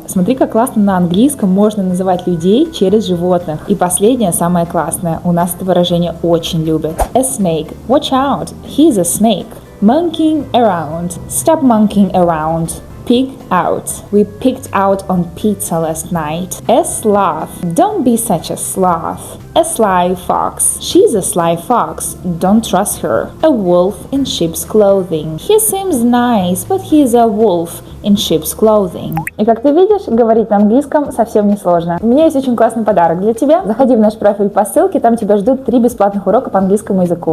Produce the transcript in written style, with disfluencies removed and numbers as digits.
Смотри, как классно на английском можно называть людей через животных. И последнее, самое классное. У нас это выражение очень любят. A snake. Watch out. He's a snake. Monkeying around. Stop monkeying around. Pig out. We picked out on pizza last night. A sloth. Don't be such a sloth. A sly fox. She's a sly fox. Don't trust her. A wolf in sheep's clothing. He seems nice, but he's a wolf in sheep's clothing. И как ты видишь, говорить на английском совсем не сложно. У меня есть очень классный подарок для тебя. Заходи в наш профиль по ссылке, там тебя ждут 3 бесплатных урока по английскому языку.